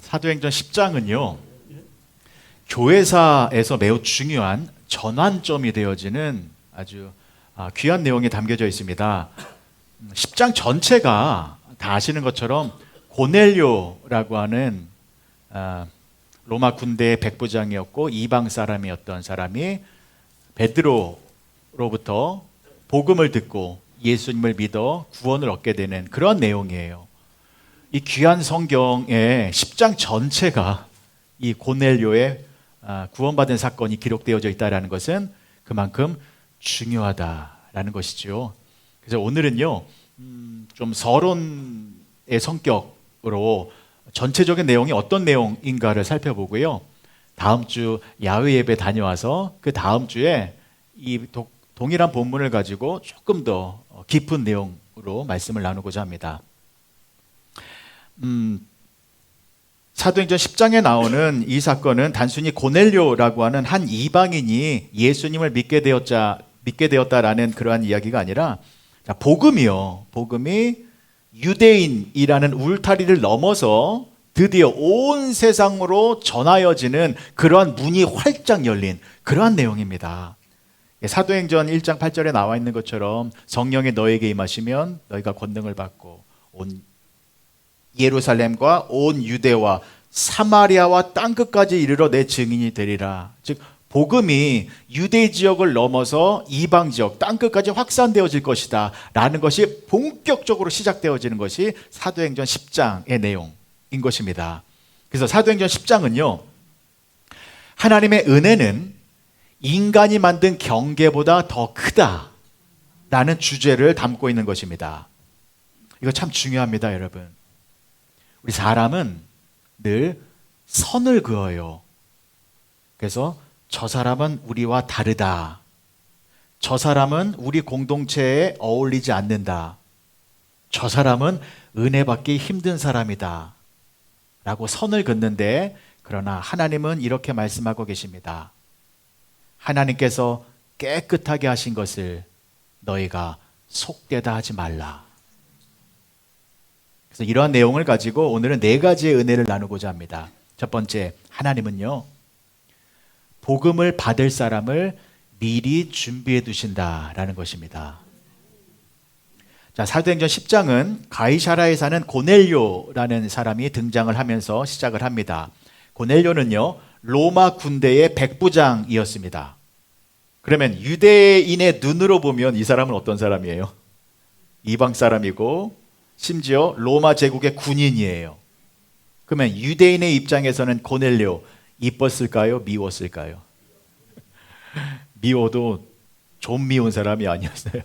사도행전 10장은요, 교회사에서 매우 중요한 전환점이 되어지는 아주 귀한 내용이 담겨져 있습니다. 10장 전체가 다 아시는 것처럼 고넬료라고 하는 로마 군대의 백부장이었고 이방 사람이었던 사람이 베드로로부터 복음을 듣고 예수님을 믿어 구원을 얻게 되는 그런 내용이에요. 이 귀한 성경의 10장 전체가 이 고넬료의 구원받은 사건이 기록되어져 있다는 것은 그만큼 중요하다라는 것이죠. 그래서 오늘은요, 좀 서론의 성격으로 전체적인 내용이 어떤 내용인가를 살펴보고요. 다음 주 야외 예배 다녀와서 그 다음 주에 이 동일한 본문을 가지고 조금 더 깊은 내용으로 말씀을 나누고자 합니다. 사도행전 10장에 나오는 이 사건은 단순히 고넬료라고 하는 한 이방인이 예수님을 믿게 되었다라는 그러한 이야기가 아니라 복음이 유대인이라는 울타리를 넘어서 드디어 온 세상으로 전하여지는 그러한 문이 활짝 열린 그러한 내용입니다. 사도행전 1장 8절에 나와 있는 것처럼 성령이 너에게 임하시면 너희가 권능을 받고 온 예루살렘과 온 유대와 사마리아와 땅끝까지 이르러 내 증인이 되리라. 즉 복음이 유대 지역을 넘어서 이방 지역 땅끝까지 확산되어질 것이다 라는 것이 본격적으로 시작되어지는 것이 사도행전 10장의 내용인 것입니다. 그래서 사도행전 10장은요, 하나님의 은혜는 인간이 만든 경계보다 더 크다 라는 주제를 담고 있는 것입니다. 이거 참 중요합니다, 여러분. 우리 사람은 늘 선을 그어요. 그래서 저 사람은 우리와 다르다. 저 사람은 우리 공동체에 어울리지 않는다. 저 사람은 은혜 받기 힘든 사람이다 라고 선을 긋는데, 그러나 하나님은 이렇게 말씀하고 계십니다. 하나님께서 깨끗하게 하신 것을 너희가 속되다 하지 말라. 그래서 이러한 내용을 가지고 오늘은 4가지의 은혜를 나누고자 합니다. 첫 번째, 하나님은요, 복음을 받을 사람을 미리 준비해 두신다라는 것입니다. 자, 사도행전 10장은 가이사라에 사는 고넬료라는 사람이 등장을 하면서 시작을 합니다. 고넬료는요, 로마 군대의 백부장이었습니다. 그러면 유대인의 눈으로 보면 이 사람은 어떤 사람이에요? 이방 사람이고 심지어 로마 제국의 군인이에요. 그러면 유대인의 입장에서는 고넬료 이뻤을까요? 미웠을까요? 미워도 좀 미운 사람이 아니었어요.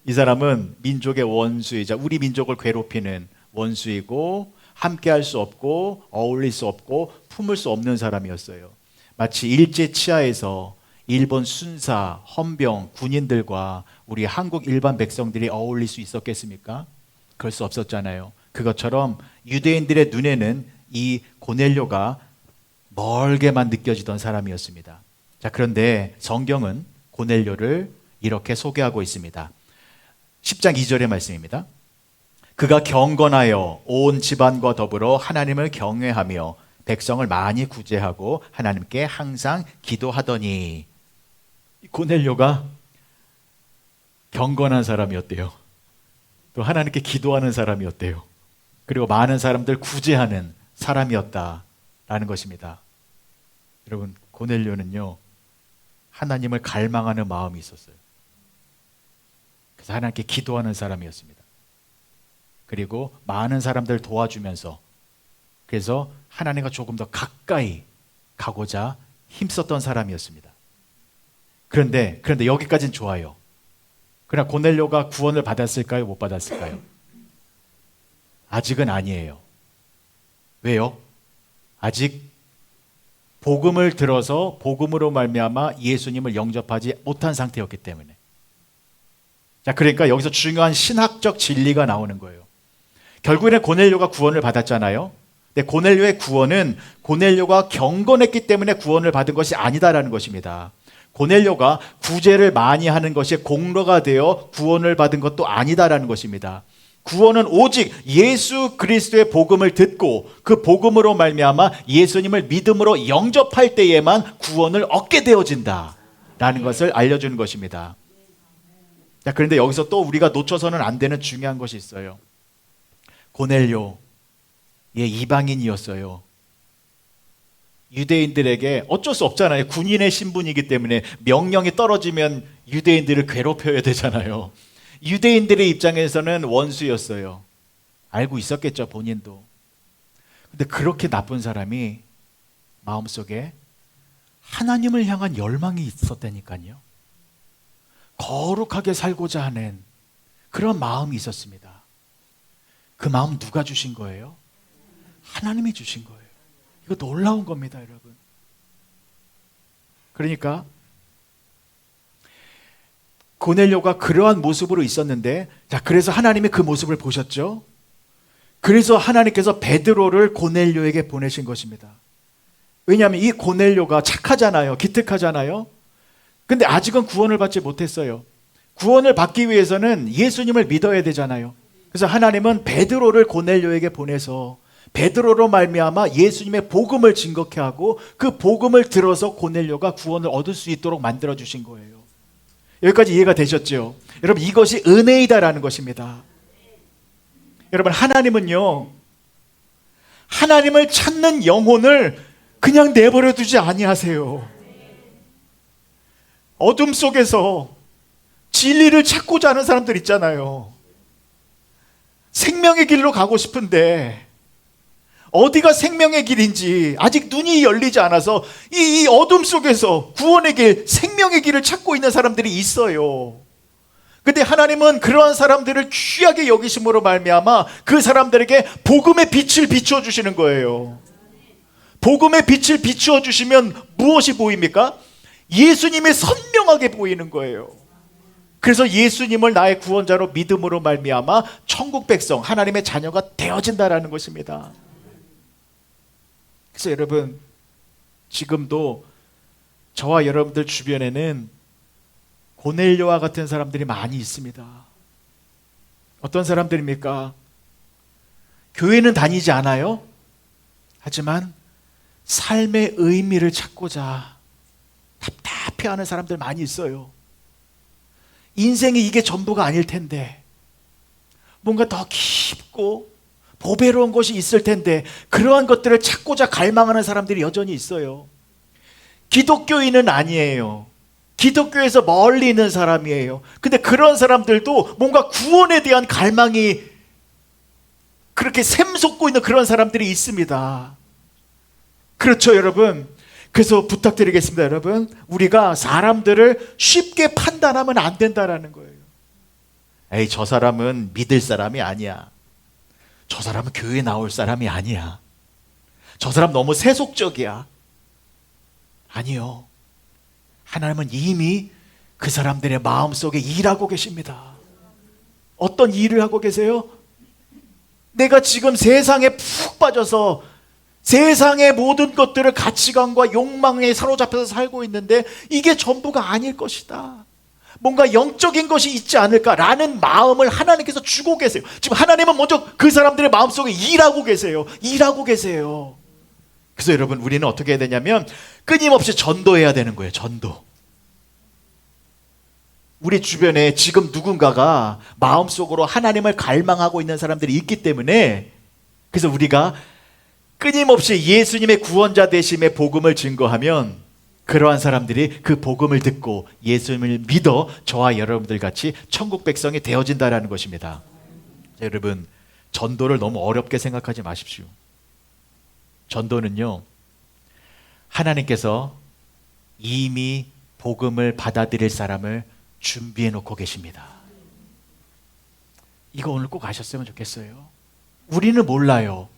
이 사람은 민족의 원수이자 우리 민족을 괴롭히는 원수이고 함께 할 수 없고 어울릴 수 없고 품을 수 없는 사람이었어요. 마치 일제 치하에서 일본 순사, 헌병, 군인들과 우리 한국 일반 백성들이 어울릴 수 있었겠습니까? 그럴 수 없었잖아요. 그것처럼 유대인들의 눈에는 이 고넬료가 멀게만 느껴지던 사람이었습니다. 자, 그런데 성경은 고넬료를 이렇게 소개하고 있습니다. 10장 2절의 말씀입니다. 그가 경건하여 온 집안과 더불어 하나님을 경외하며 백성을 많이 구제하고 하나님께 항상 기도하더니, 고넬료가 경건한 사람이었대요. 또 하나님께 기도하는 사람이었대요. 그리고 많은 사람들 구제하는 사람이었다라는 것입니다. 여러분, 고넬료는요, 하나님을 갈망하는 마음이 있었어요. 그래서 하나님께 기도하는 사람이었습니다. 그리고 많은 사람들 도와주면서, 그래서 하나님과 조금 더 가까이 가고자 힘썼던 사람이었습니다. 그런데 여기까지는 좋아요. 그러나 고넬료가 구원을 받았을까요? 못 받았을까요? 아직은 아니에요. 왜요? 아직 복음을 들어서 복음으로 말미암아 예수님을 영접하지 못한 상태였기 때문에. 자, 그러니까 여기서 중요한 신학적 진리가 나오는 거예요. 결국에는 고넬료가 구원을 받았잖아요. 근데 고넬료의 구원은 고넬료가 경건했기 때문에 구원을 받은 것이 아니다라는 것입니다. 고넬료가 구제를 많이 하는 것이 공로가 되어 구원을 받은 것도 아니다라는 것입니다. 구원은 오직 예수 그리스도의 복음을 듣고 그 복음으로 말미암아 예수님을 믿음으로 영접할 때에만 구원을 얻게 되어진다라는 것을 알려주는 것입니다. 자, 그런데 여기서 또 우리가 놓쳐서는 안 되는 중요한 것이 있어요. 고넬료, 이방인이었어요. 유대인들에게 어쩔 수 없잖아요. 군인의 신분이기 때문에 명령이 떨어지면 유대인들을 괴롭혀야 되잖아요. 유대인들의 입장에서는 원수였어요. 알고 있었겠죠, 본인도. 근데 그렇게 나쁜 사람이 마음속에 하나님을 향한 열망이 있었다니까요. 거룩하게 살고자 하는 그런 마음이 있었습니다. 그 마음 누가 주신 거예요? 하나님이 주신 거예요. 이거 놀라운 겁니다, 여러분. 그러니까 고넬료가 그러한 모습으로 있었는데, 자, 그래서 하나님이 그 모습을 보셨죠. 그래서 하나님께서 베드로를 고넬료에게 보내신 것입니다. 왜냐하면 이 고넬료가 착하잖아요. 기특하잖아요. 근데 아직은 구원을 받지 못했어요. 구원을 받기 위해서는 예수님을 믿어야 되잖아요. 그래서 하나님은 베드로를 고넬료에게 보내서 베드로로 말미암아 예수님의 복음을 증거케 하고 그 복음을 들어서 고넬료가 구원을 얻을 수 있도록 만들어 주신 거예요. 여기까지 이해가 되셨죠? 여러분, 이것이 은혜이다라는 것입니다. 여러분, 하나님은요, 하나님을 찾는 영혼을 그냥 내버려 두지 아니하세요. 어둠 속에서 진리를 찾고자 하는 사람들 있잖아요. 생명의 길로 가고 싶은데 어디가 생명의 길인지 아직 눈이 열리지 않아서 이 어둠 속에서 구원의 길, 생명의 길을 찾고 있는 사람들이 있어요. 근데 하나님은 그러한 사람들을 귀하게 여기심으로 말미암아 그 사람들에게 복음의 빛을 비추어 주시는 거예요. 복음의 빛을 비추어 주시면 무엇이 보입니까? 예수님이 선명하게 보이는 거예요. 그래서 예수님을 나의 구원자로 믿음으로 말미암아 천국 백성, 하나님의 자녀가 되어진다라는 것입니다. 그래서 여러분, 지금도 저와 여러분들 주변에는 고넬료와 같은 사람들이 많이 있습니다. 어떤 사람들입니까? 교회는 다니지 않아요. 하지만 삶의 의미를 찾고자 답답해하는 사람들 많이 있어요. 인생이 이게 전부가 아닐 텐데 뭔가 더 깊고 보배로운 것이 있을 텐데 그러한 것들을 찾고자 갈망하는 사람들이 여전히 있어요. 기독교인은 아니에요. 기독교에서 멀리 있는 사람이에요. 근데 그런 사람들도 뭔가 구원에 대한 갈망이 그렇게 샘솟고 있는 그런 사람들이 있습니다. 그렇죠, 여러분? 그래서 부탁드리겠습니다, 여러분. 우리가 사람들을 쉽게 판단하면 안 된다라는 거예요. 에이, 저 사람은 믿을 사람이 아니야. 저 사람은 교회에 나올 사람이 아니야. 저 사람 너무 세속적이야. 아니요. 하나님은 이미 그 사람들의 마음속에 일하고 계십니다. 어떤 일을 하고 계세요? 내가 지금 세상에 푹 빠져서 세상의 모든 것들을 가치관과 욕망에 사로잡혀서 살고 있는데 이게 전부가 아닐 것이다. 뭔가 영적인 것이 있지 않을까라는 마음을 하나님께서 주고 계세요. 지금 하나님은 먼저 그 사람들의 마음속에 일하고 계세요. 일하고 계세요. 그래서 여러분, 우리는 어떻게 해야 되냐면 끊임없이 전도해야 되는 거예요. 전도. 우리 주변에 지금 누군가가 마음속으로 하나님을 갈망하고 있는 사람들이 있기 때문에, 그래서 우리가 끊임없이 예수님의 구원자 되심의 복음을 증거하면 그러한 사람들이 그 복음을 듣고 예수님을 믿어 저와 여러분들 같이 천국 백성이 되어진다라는 것입니다. 자, 여러분, 전도를 너무 어렵게 생각하지 마십시오. 전도는요, 하나님께서 이미 복음을 받아들일 사람을 준비해 놓고 계십니다. 이거 오늘 꼭 아셨으면 좋겠어요. 우리는 몰라요.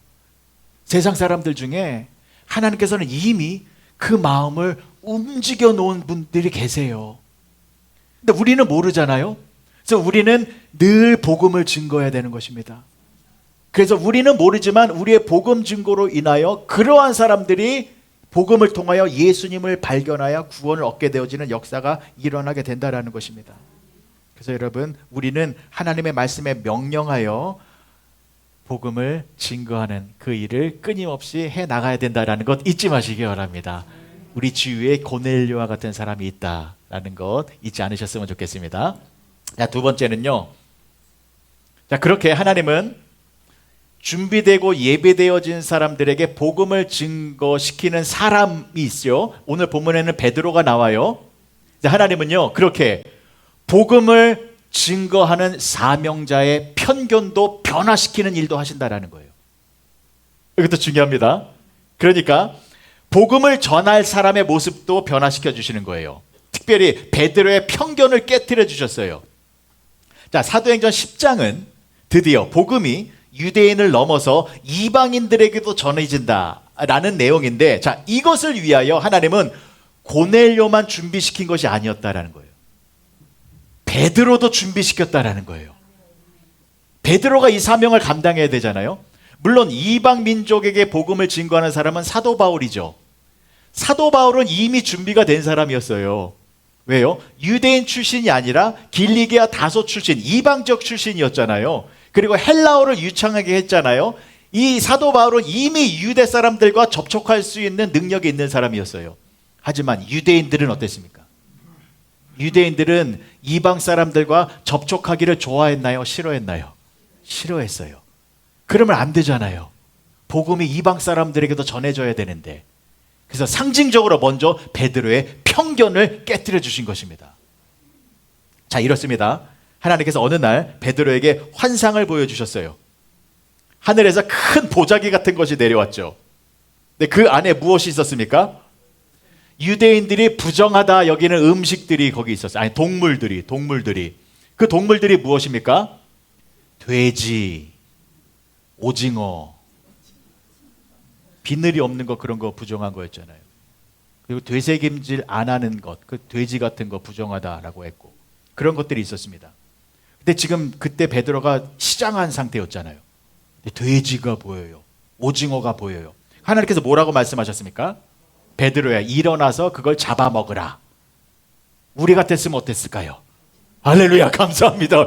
세상 사람들 중에 하나님께서는 이미 그 마음을 움직여 놓은 분들이 계세요. 근데 우리는 모르잖아요. 그래서 우리는 늘 복음을 증거해야 되는 것입니다. 그래서 우리는 모르지만 우리의 복음 증거로 인하여 그러한 사람들이 복음을 통하여 예수님을 발견하여 구원을 얻게 되어지는 역사가 일어나게 된다는 것입니다. 그래서 여러분, 우리는 하나님의 말씀에 명령하여 복음을 증거하는 그 일을 끊임없이 해 나가야 된다라는 것 잊지 마시기 바랍니다. 우리 주위에 고넬료와 같은 사람이 있다라는 것 잊지 않으셨으면 좋겠습니다. 자, 두 번째는요. 자, 그렇게 하나님은 준비되고 예배되어진 사람들에게 복음을 증거시키는 사람이 있어요. 오늘 본문에는 베드로가 나와요. 하나님은요, 그렇게 복음을 증거하는 사명자의 편견도 변화시키는 일도 하신다라는 거예요. 이것도 중요합니다. 그러니까 복음을 전할 사람의 모습도 변화시켜 주시는 거예요. 특별히 베드로의 편견을 깨트려 주셨어요. 자, 사도행전 10장은 드디어 복음이 유대인을 넘어서 이방인들에게도 전해진다라는 내용인데, 자, 이것을 위하여 하나님은 고넬료만 준비시킨 것이 아니었다라는 거예요. 베드로도 준비시켰다라는 거예요. 베드로가 이 사명을 감당해야 되잖아요. 물론 이방 민족에게 복음을 증거하는 사람은 사도 바울이죠. 사도 바울은 이미 준비가 된 사람이었어요. 왜요? 유대인 출신이 아니라 길리기아 다소 출신, 이방적 출신이었잖아요. 그리고 헬라어를 유창하게 했잖아요. 이 사도 바울은 이미 유대 사람들과 접촉할 수 있는 능력이 있는 사람이었어요. 하지만 유대인들은 어땠습니까? 유대인들은 이방 사람들과 접촉하기를 좋아했나요? 싫어했나요? 싫어했어요. 그러면 안 되잖아요. 복음이 이방 사람들에게도 전해져야 되는데. 그래서 상징적으로 먼저 베드로의 편견을 깨뜨려 주신 것입니다. 자, 이렇습니다. 하나님께서 어느 날 베드로에게 환상을 보여주셨어요. 하늘에서 큰 보자기 같은 것이 내려왔죠. 근데 그 안에 무엇이 있었습니까? 유대인들이 부정하다 여기는 음식들이 거기 있었어요. 아니, 동물들이. 그 동물들이 무엇입니까? 돼지, 오징어, 비늘이 없는 거, 그런 거 부정한 거였잖아요. 그리고 되새김질 안 하는 것, 그 돼지 같은 거 부정하다라고 했고, 그런 것들이 있었습니다. 근데 지금 그때 베드로가 시장한 상태였잖아요. 돼지가 보여요. 오징어가 보여요. 하나님께서 뭐라고 말씀하셨습니까? 베드로야, 일어나서 그걸 잡아먹으라. 우리 같았으면 어땠을까요? 할렐루야, 감사합니다.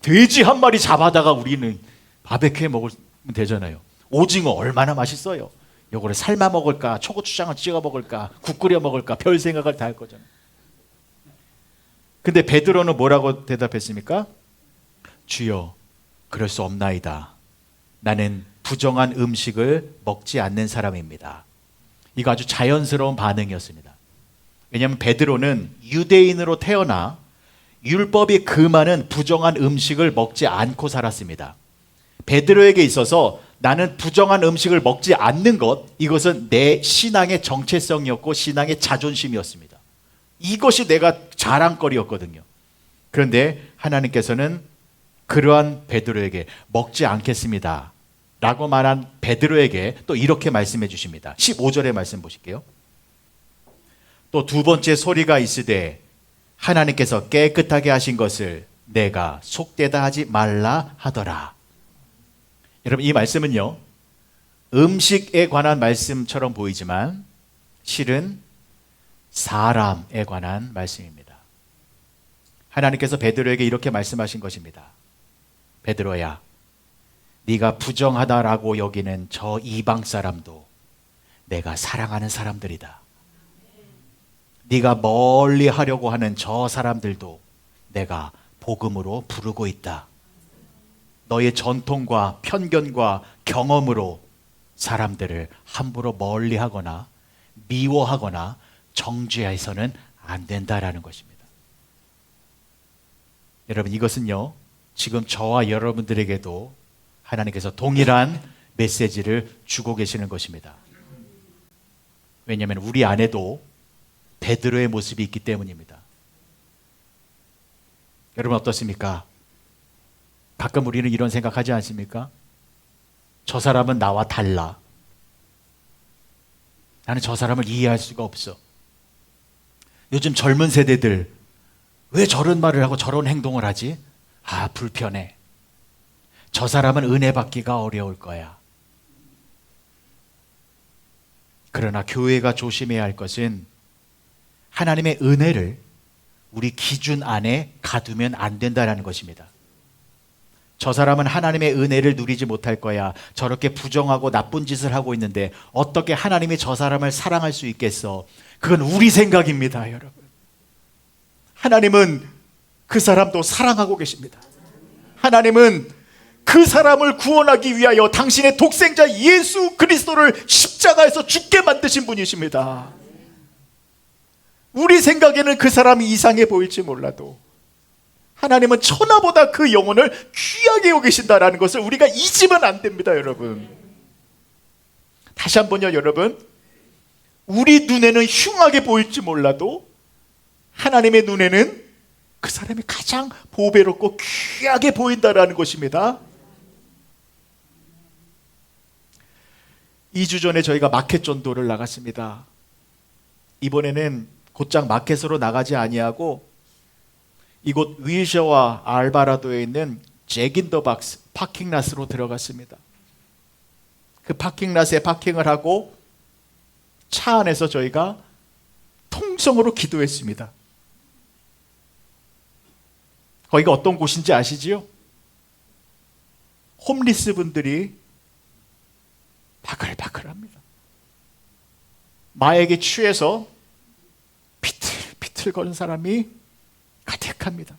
돼지 한 마리 잡아다가 우리는 바베큐 해 먹으면 되잖아요. 오징어 얼마나 맛있어요. 요거를 삶아 먹을까, 초고추장을 찍어 먹을까, 국 끓여 먹을까, 별 생각을 다 할 거잖아요. 근데 베드로는 뭐라고 대답했습니까? 주여, 그럴 수 없나이다. 나는 부정한 음식을 먹지 않는 사람입니다. 이거 아주 자연스러운 반응이었습니다. 왜냐하면 베드로는 유대인으로 태어나 율법이 금하는 부정한 음식을 먹지 않고 살았습니다. 베드로에게 있어서 나는 부정한 음식을 먹지 않는 것, 이것은 내 신앙의 정체성이었고 신앙의 자존심이었습니다. 이것이 내가 자랑거리였거든요. 그런데 하나님께서는 그러한 베드로에게 먹지 않겠습니다 라고 말한 베드로에게 또 이렇게 말씀해 주십니다. 15절의 말씀 보실게요. 또 두 번째 소리가 있으되 하나님께서 깨끗하게 하신 것을 내가 속되다 하지 말라 하더라. 여러분, 이 말씀은요, 음식에 관한 말씀처럼 보이지만 실은 사람에 관한 말씀입니다. 하나님께서 베드로에게 이렇게 말씀하신 것입니다. 베드로야, 네가 부정하다라고 여기는 저 이방 사람도 내가 사랑하는 사람들이다. 네가 멀리 하려고 하는 저 사람들도 내가 복음으로 부르고 있다. 너의 전통과 편견과 경험으로 사람들을 함부로 멀리하거나 미워하거나 정죄해서는 안 된다라는 것입니다. 여러분, 이것은요, 지금 저와 여러분들에게도 하나님께서 동일한 메시지를 주고 계시는 것입니다. 왜냐하면 우리 안에도 베드로의 모습이 있기 때문입니다. 여러분, 어떻습니까? 가끔 우리는 이런 생각하지 않습니까? 저 사람은 나와 달라. 나는 저 사람을 이해할 수가 없어. 요즘 젊은 세대들 왜 저런 말을 하고 저런 행동을 하지? 아, 불편해. 저 사람은 은혜 받기가 어려울 거야. 그러나 교회가 조심해야 할 것은 하나님의 은혜를 우리 기준 안에 가두면 안 된다는 것입니다. 저 사람은 하나님의 은혜를 누리지 못할 거야. 저렇게 부정하고 나쁜 짓을 하고 있는데 어떻게 하나님이 저 사람을 사랑할 수 있겠어? 그건 우리 생각입니다, 여러분. 하나님은 그 사람도 사랑하고 계십니다. 하나님은 그 사람을 구원하기 위하여 당신의 독생자 예수 그리스도를 십자가에서 죽게 만드신 분이십니다. 우리 생각에는 그 사람이 이상해 보일지 몰라도 하나님은 천하보다 그 영혼을 귀하게 여기신다라는 것을 우리가 잊으면 안 됩니다, 여러분. 다시 한번요, 여러분. 우리 눈에는 흉하게 보일지 몰라도 하나님의 눈에는 그 사람이 가장 보배롭고 귀하게 보인다라는 것입니다. 2주 전에 저희가 마켓 전도를 나갔습니다. 이번에는 곧장 마켓으로 나가지 아니하고 이곳 윌셔와 알바라도에 있는 잭인더박스 파킹랏으로 들어갔습니다. 그 파킹랏에 파킹을 하고 차 안에서 저희가 통성으로 기도했습니다. 거기가 어떤 곳인지 아시지요? 홈리스 분들이 바글바글합니다. 마약에 취해서 비틀비틀거리는 사람이 가득합니다.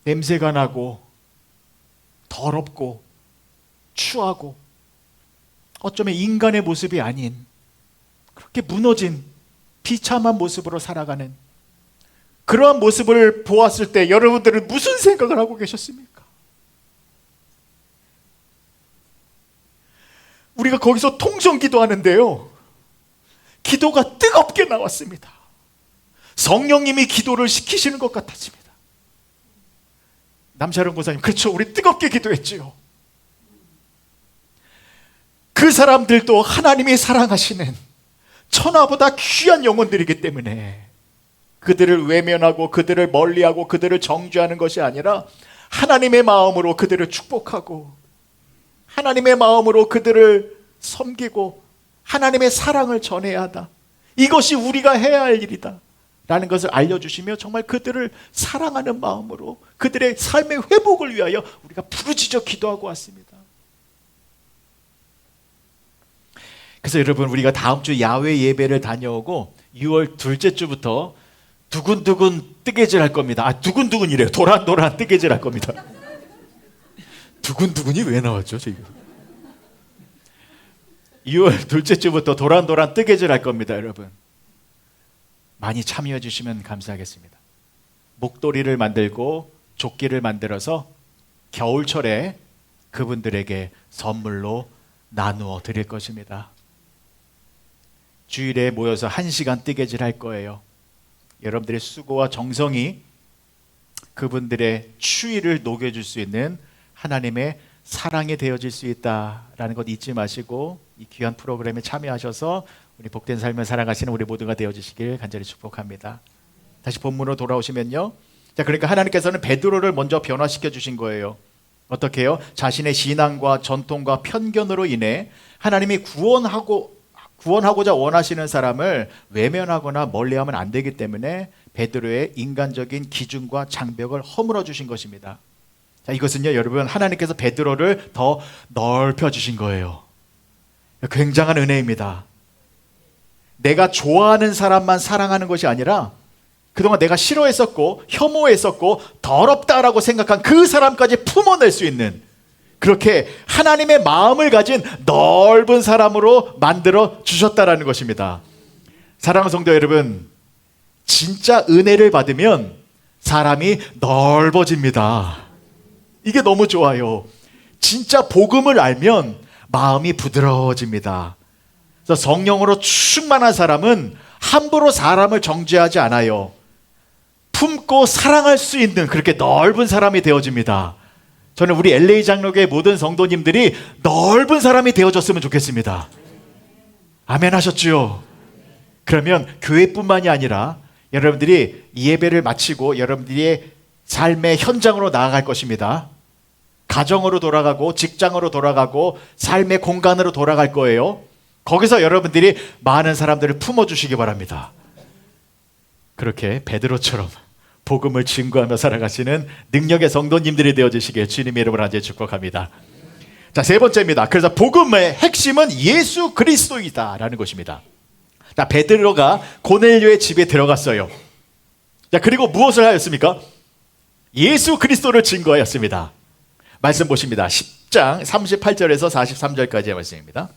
냄새가 나고 더럽고 추하고 어쩌면 인간의 모습이 아닌 그렇게 무너진 비참한 모습으로 살아가는 그러한 모습을 보았을 때 여러분들은 무슨 생각을 하고 계셨습니까? 우리가 거기서 통성 기도하는데요, 기도가 뜨겁게 나왔습니다. 성령님이 기도를 시키시는 것 같았습니다. 남자령 보사님, 그렇죠, 우리 뜨겁게 기도했지요. 그 사람들도 하나님이 사랑하시는 천하보다 귀한 영혼들이기 때문에 그들을 외면하고 그들을 멀리하고 그들을 정죄하는 것이 아니라 하나님의 마음으로 그들을 축복하고 하나님의 마음으로 그들을 섬기고 하나님의 사랑을 전해야 하다. 이것이 우리가 해야 할 일이다 라는 것을 알려주시며 정말 그들을 사랑하는 마음으로 그들의 삶의 회복을 위하여 우리가 부르짖어 기도하고 왔습니다. 그래서 여러분, 우리가 다음 주 야외 예배를 다녀오고 6월 둘째 주부터 두근두근 뜨개질 할 겁니다. 두근두근이래요. 도란도란 뜨개질 할 겁니다. 두근두근이 왜 나왔죠, 지금? 6월 둘째 주부터 도란도란 뜨개질 할 겁니다, 여러분. 많이 참여해 주시면 감사하겠습니다. 목도리를 만들고 조끼를 만들어서 겨울철에 그분들에게 선물로 나누어 드릴 것입니다. 주일에 모여서 1시간 뜨개질 할 거예요. 여러분들의 수고와 정성이 그분들의 추위를 녹여줄 수 있는 하나님의 사랑이 되어질 수 있다라는 것 잊지 마시고 이 귀한 프로그램에 참여하셔서 우리 복된 삶을 살아가시는 우리 모두가 되어주시길 간절히 축복합니다. 다시 본문으로 돌아오시면요, 자, 그러니까 하나님께서는 베드로를 먼저 변화시켜 주신 거예요. 어떻게 해요? 자신의 신앙과 전통과 편견으로 인해 하나님이 구원하고자 원하시는 사람을 외면하거나 멀리하면 안 되기 때문에 베드로의 인간적인 기준과 장벽을 허물어 주신 것입니다. 자, 이것은요, 여러분, 하나님께서 베드로를 더 넓혀 주신 거예요. 굉장한 은혜입니다. 내가 좋아하는 사람만 사랑하는 것이 아니라 그동안 내가 싫어했었고 혐오했었고 더럽다라고 생각한 그 사람까지 품어낼 수 있는, 그렇게 하나님의 마음을 가진 넓은 사람으로 만들어 주셨다라는 것입니다. 사랑하는 성도 여러분, 진짜 은혜를 받으면 사람이 넓어집니다. 이게 너무 좋아요. 진짜 복음을 알면 마음이 부드러워집니다. 그래서 성령으로 충만한 사람은 함부로 사람을 정죄하지 않아요. 품고 사랑할 수 있는 그렇게 넓은 사람이 되어집니다. 저는 우리 LA 장로교의 모든 성도님들이 넓은 사람이 되어졌으면 좋겠습니다. 아멘 하셨죠? 그러면 교회뿐만이 아니라 여러분들이 예배를 마치고 여러분들의 삶의 현장으로 나아갈 것입니다. 가정으로 돌아가고 직장으로 돌아가고 삶의 공간으로 돌아갈 거예요. 거기서 여러분들이 많은 사람들을 품어주시기 바랍니다. 그렇게 베드로처럼 복음을 증거하며 살아가시는 능력의 성도님들이 되어주시길 주님의 이름으로 간절히 축복합니다. 자, 세 번째입니다. 그래서 복음의 핵심은 예수 그리스도이다라는 것입니다. 자, 베드로가 고넬료의 집에 들어갔어요. 자, 그리고 무엇을 하였습니까? 예수 그리스도를 증거하였습니다. 말씀 보십니다. 10장 38절에서 43절까지의 말씀입니다.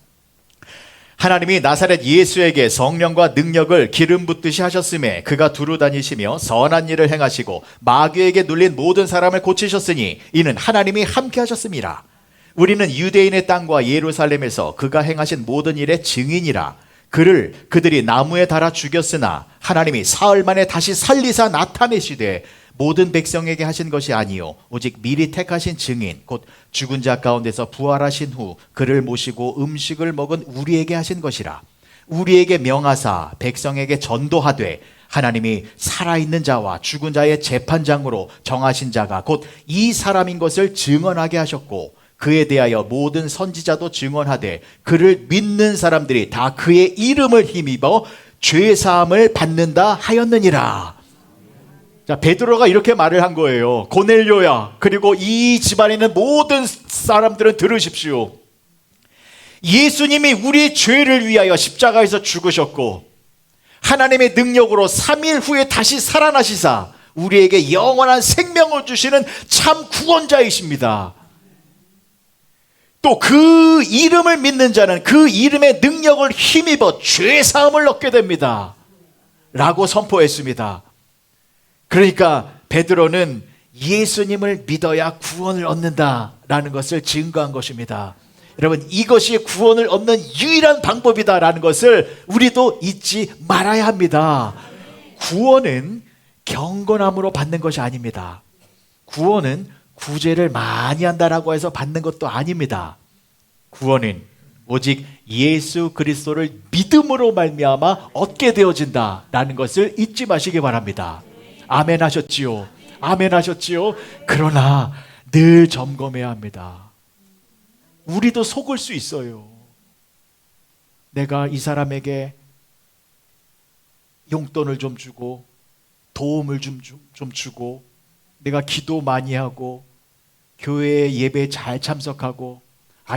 하나님이 나사렛 예수에게 성령과 능력을 기름 붓듯이 하셨음에 그가 두루 다니시며 선한 일을 행하시고 마귀에게 눌린 모든 사람을 고치셨으니 이는 하나님이 함께 하셨음이라. 우리는 유대인의 땅과 예루살렘에서 그가 행하신 모든 일의 증인이라. 그들이 나무에 달아 죽였으나 하나님이 사흘 만에 다시 살리사 나타내시되 모든 백성에게 하신 것이 아니요 오직 미리 택하신 증인 곧 죽은 자 가운데서 부활하신 후 그를 모시고 음식을 먹은 우리에게 하신 것이라. 우리에게 명하사 백성에게 전도하되 하나님이 살아있는 자와 죽은 자의 재판장으로 정하신 자가 곧 이 사람인 것을 증언하게 하셨고 그에 대하여 모든 선지자도 증언하되 그를 믿는 사람들이 다 그의 이름을 힘입어 죄사함을 받는다 하였느니라. 자, 베드로가 이렇게 말을 한 거예요. 고넬료야, 그리고 이 집안에 있는 모든 사람들은 들으십시오. 예수님이 우리의 죄를 위하여 십자가에서 죽으셨고 하나님의 능력으로 3일 후에 다시 살아나시사 우리에게 영원한 생명을 주시는 참 구원자이십니다. 또 그 이름을 믿는 자는 그 이름의 능력을 힘입어 죄사함을 얻게 됩니다 라고 선포했습니다. 그러니까 베드로는 예수님을 믿어야 구원을 얻는다라는 것을 증거한 것입니다. 여러분, 이것이 구원을 얻는 유일한 방법이다라는 것을 우리도 잊지 말아야 합니다. 구원은 경건함으로 받는 것이 아닙니다. 구원은 구제를 많이 한다라고 해서 받는 것도 아닙니다. 구원은 오직 예수 그리스도를 믿음으로 말미암아 얻게 되어진다라는 것을 잊지 마시기 바랍니다. 아멘 하셨지요? 아멘 하셨지요? 그러나 늘 점검해야 합니다. 우리도 속을 수 있어요. 내가 이 사람에게 용돈을 좀 주고 도움을 좀 주고 내가 기도 많이 하고 교회 예배에 잘 참석하고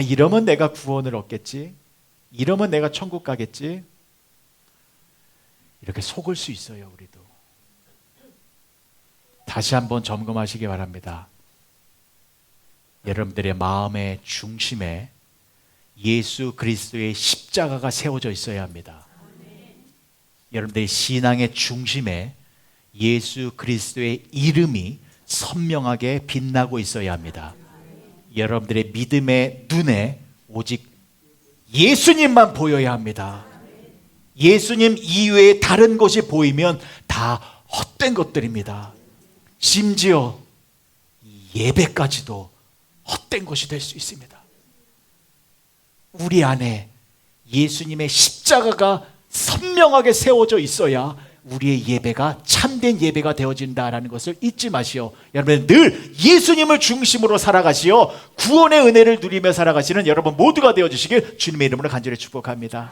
이러면 내가 구원을 얻겠지, 이러면 내가 천국 가겠지, 이렇게 속을 수 있어요. 우리도 다시 한번 점검하시기 바랍니다. 여러분들의 마음의 중심에 예수 그리스도의 십자가가 세워져 있어야 합니다. 여러분들의 신앙의 중심에 예수 그리스도의 이름이 선명하게 빛나고 있어야 합니다. 여러분들의 믿음의 눈에 오직 예수님만 보여야 합니다. 예수님 이외에 다른 것이 보이면 다 헛된 것들입니다. 심지어 예배까지도 헛된 것이 될 수 있습니다. 우리 안에 예수님의 십자가가 선명하게 세워져 있어야 우리의 예배가 참된 예배가 되어진다라는 것을 잊지 마시오. 여러분, 늘 예수님을 중심으로 살아가시어 구원의 은혜를 누리며 살아가시는 여러분 모두가 되어주시길 주님의 이름으로 간절히 축복합니다.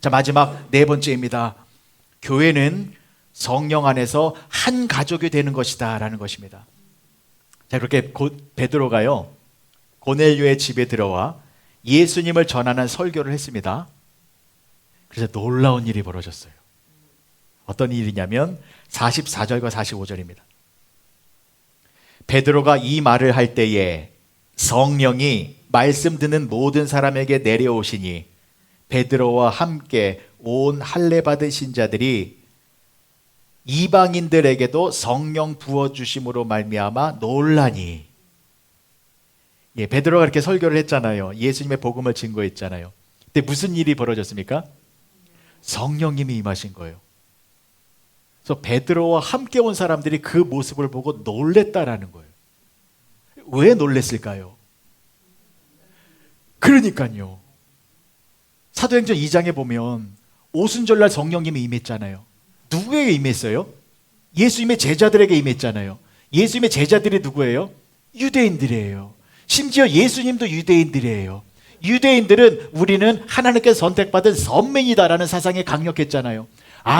자, 마지막 네 번째입니다. 교회는 성령 안에서 한 가족이 되는 것이다 라는 것입니다. 자, 그렇게 베드로가요 고넬료의 집에 들어와 예수님을 전하는 설교를 했습니다. 그래서 놀라운 일이 벌어졌어요. 어떤 일이냐면 44절과 45절입니다. 베드로가 이 말을 할 때에 성령이 말씀 듣는 모든 사람에게 내려오시니 베드로와 함께 온 할례 받으신 자들이 이방인들에게도 성령 부어주심으로 말미암아 놀라니. 베드로가 이렇게 설교를 했잖아요. 예수님의 복음을 증거했잖아요. 근데 무슨 일이 벌어졌습니까? 성령님이 임하신 거예요. 그래서 베드로와 함께 온 사람들이 그 모습을 보고 놀랬다라는 거예요. 왜 놀랬을까요? 그러니까요. 사도행전 2장에 보면 오순절날 성령님이 임했잖아요. 누구에게 임했어요? 예수님의 제자들에게 임했잖아요. 예수님의 제자들이 누구예요? 유대인들이에요. 심지어 예수님도 유대인들이에요. 유대인들은 우리는 하나님께서 선택받은 선민이다라는 사상이 강력했잖아요.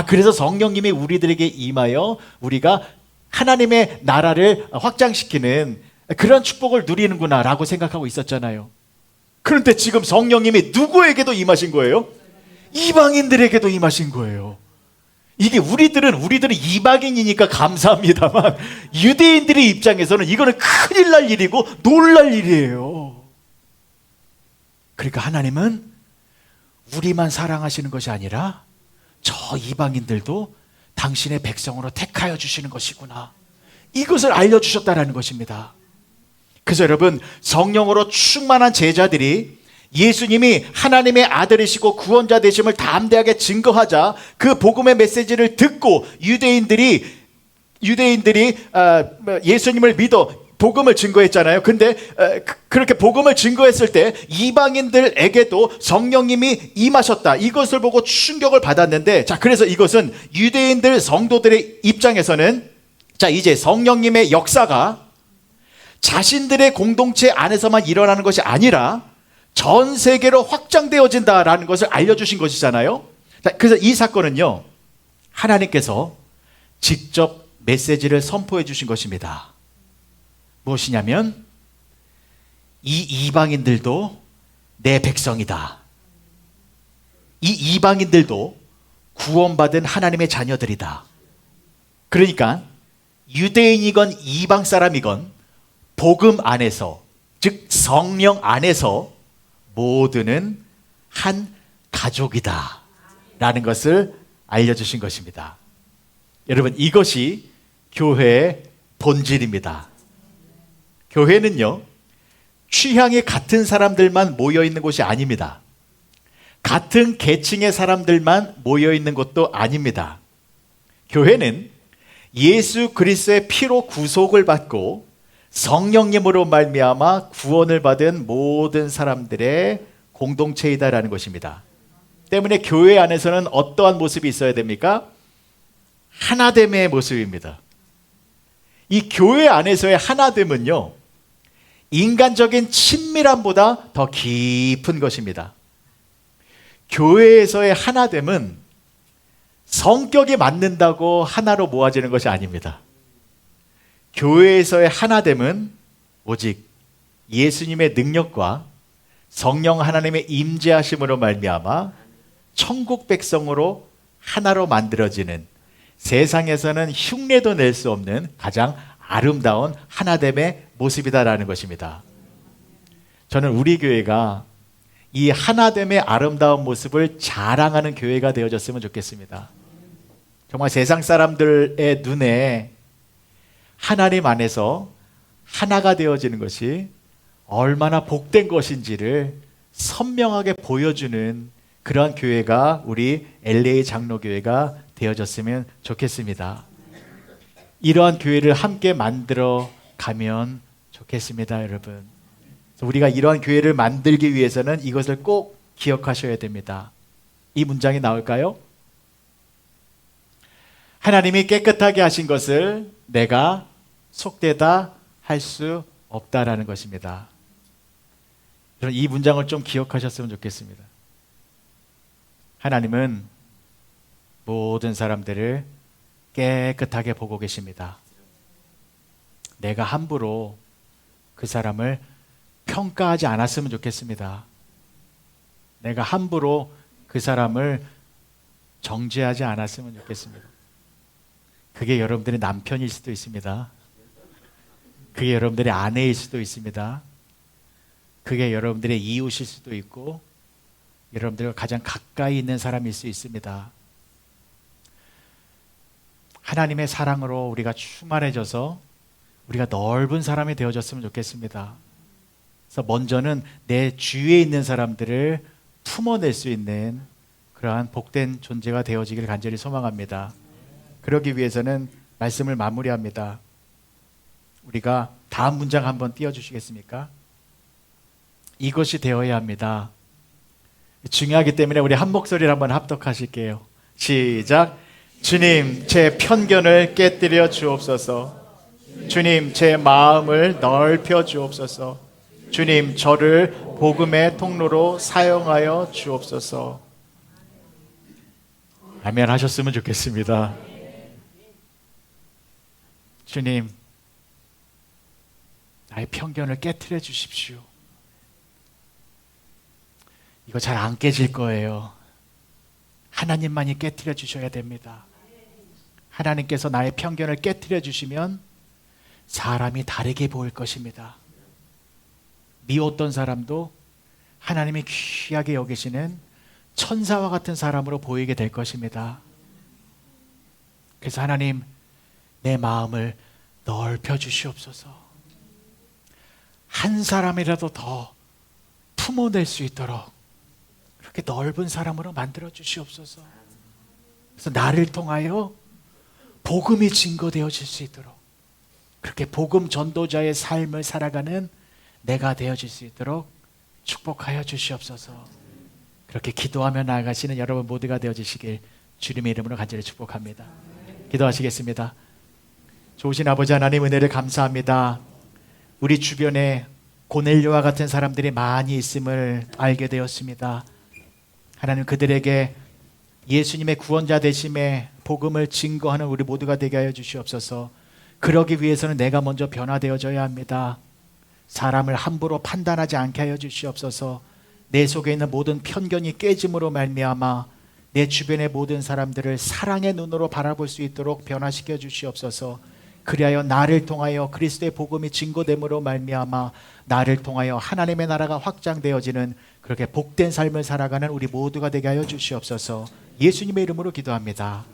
그래서 성령님이 우리들에게 임하여 우리가 하나님의 나라를 확장시키는 그런 축복을 누리는구나 라고 생각하고 있었잖아요. 그런데 지금 성령님이 누구에게도 임하신 거예요? 이방인들에게도 임하신 거예요. 이게 우리들은 이방인이니까 감사합니다만 유대인들의 입장에서는 이거는 큰일 날 일이고 놀랄 일이에요. 그러니까 하나님은 우리만 사랑하시는 것이 아니라 저 이방인들도 당신의 백성으로 택하여 주시는 것이구나, 이것을 알려주셨다라는 것입니다. 그래서 여러분, 성령으로 충만한 제자들이 예수님이 하나님의 아들이시고 구원자 되심을 담대하게 증거하자 그 복음의 메시지를 듣고 유대인들이 예수님을 믿어 복음을 증거했잖아요. 근데 그렇게 복음을 증거했을 때 이방인들에게도 성령님이 임하셨다, 이것을 보고 충격을 받았는데, 자, 그래서 이것은 유대인들 성도들의 입장에서는 자, 이제 성령님의 역사가 자신들의 공동체 안에서만 일어나는 것이 아니라 전 세계로 확장되어진다라는 것을 알려주신 것이잖아요. 자, 그래서 이 사건은요, 하나님께서 직접 메시지를 선포해 주신 것입니다. 무엇이냐면 이 이방인들도 내 백성이다, 이 이방인들도 구원받은 하나님의 자녀들이다. 그러니까 유대인이건 이방 사람이건 복음 안에서, 즉 성령 안에서 모두는 한 가족이다 라는 것을 알려주신 것입니다. 여러분, 이것이 교회의 본질입니다. 교회는요, 취향이 같은 사람들만 모여있는 곳이 아닙니다. 같은 계층의 사람들만 모여있는 곳도 아닙니다. 교회는 예수 그리스도의 피로 구속을 받고 성령님으로 말미암아 구원을 받은 모든 사람들의 공동체이다라는 것입니다. 때문에 교회 안에서는 어떠한 모습이 있어야 됩니까? 하나됨의 모습입니다. 이 교회 안에서의 하나됨은요, 인간적인 친밀함보다 더 깊은 것입니다. 교회에서의 하나됨은 성격이 맞는다고 하나로 모아지는 것이 아닙니다. 교회에서의 하나됨은 오직 예수님의 능력과 성령 하나님의 임재하심으로 말미암아 천국 백성으로 하나로 만들어지는, 세상에서는 흉내도 낼 수 없는 가장 아름다운 하나됨의 모습이다라는 것입니다. 저는 우리 교회가 이 하나됨의 아름다운 모습을 자랑하는 교회가 되어졌으면 좋겠습니다. 정말 세상 사람들의 눈에 하나님 안에서 하나가 되어지는 것이 얼마나 복된 것인지를 선명하게 보여주는 그러한 교회가 우리 LA 장로교회가 되어졌으면 좋겠습니다. 이러한 교회를 함께 만들어 가면 좋겠습니다, 여러분. 우리가 이러한 교회를 만들기 위해서는 이것을 꼭 기억하셔야 됩니다. 이 문장이 나올까요? 하나님이 깨끗하게 하신 것을 내가 속되다 할 수 없다라는 것입니다. 이 문장을 좀 기억하셨으면 좋겠습니다. 하나님은 모든 사람들을 깨끗하게 보고 계십니다. 내가 함부로 그 사람을 평가하지 않았으면 좋겠습니다. 내가 함부로 그 사람을 정죄하지 않았으면 좋겠습니다. 그게 여러분들의 남편일 수도 있습니다. 그게 여러분들의 아내일 수도 있습니다. 그게 여러분들의 이웃일 수도 있고 여러분들과 가장 가까이 있는 사람일 수 있습니다. 하나님의 사랑으로 우리가 충만해져서 우리가 넓은 사람이 되어졌으면 좋겠습니다. 그래서 먼저는 내 주위에 있는 사람들을 품어낼 수 있는 그러한 복된 존재가 되어지기를 간절히 소망합니다. 그러기 위해서는 말씀을 마무리합니다. 우리가 다음 문장 한번 띄워주시겠습니까? 이것이 되어야 합니다. 중요하기 때문에 우리 한 목소리를 한번 합독하실게요. 시작. 주님, 제 편견을 깨뜨려 주옵소서. 주님, 제 마음을 넓혀 주옵소서. 주님, 저를 복음의 통로로 사용하여 주옵소서. 아멘 하셨으면 좋겠습니다. 주님, 나의 편견을 깨트려 주십시오. 이거 잘 안 깨질 거예요. 하나님만이 깨트려 주셔야 됩니다. 하나님께서 나의 편견을 깨트려 주시면 사람이 다르게 보일 것입니다. 미웠던 사람도 하나님이 귀하게 여기시는 천사와 같은 사람으로 보이게 될 것입니다. 그래서 하나님, 내 마음을 넓혀 주시옵소서. 한 사람이라도 더 품어낼 수 있도록 그렇게 넓은 사람으로 만들어 주시옵소서. 그래서 나를 통하여 복음이 증거되어질 수 있도록, 그렇게 복음 전도자의 삶을 살아가는 내가 되어질 수 있도록 축복하여 주시옵소서. 그렇게 기도하며 나아가시는 여러분 모두가 되어주시길 주님의 이름으로 간절히 축복합니다. 기도하시겠습니다. 좋으신 아버지 하나님, 은혜를 감사합니다. 우리 주변에 고넬료와 같은 사람들이 많이 있음을 알게 되었습니다. 하나님, 그들에게 예수님의 구원자 되심의 복음을 증거하는 우리 모두가 되게 하여 주시옵소서. 그러기 위해서는 내가 먼저 변화되어져야 합니다. 사람을 함부로 판단하지 않게 하여 주시옵소서. 내 속에 있는 모든 편견이 깨짐으로 말미암아 내 주변의 모든 사람들을 사랑의 눈으로 바라볼 수 있도록 변화시켜 주시옵소서. 그리하여 나를 통하여 그리스도의 복음이 증거됨으로 말미암아 나를 통하여 하나님의 나라가 확장되어지는 그렇게 복된 삶을 살아가는 우리 모두가 되게 하여 주시옵소서. 예수님의 이름으로 기도합니다.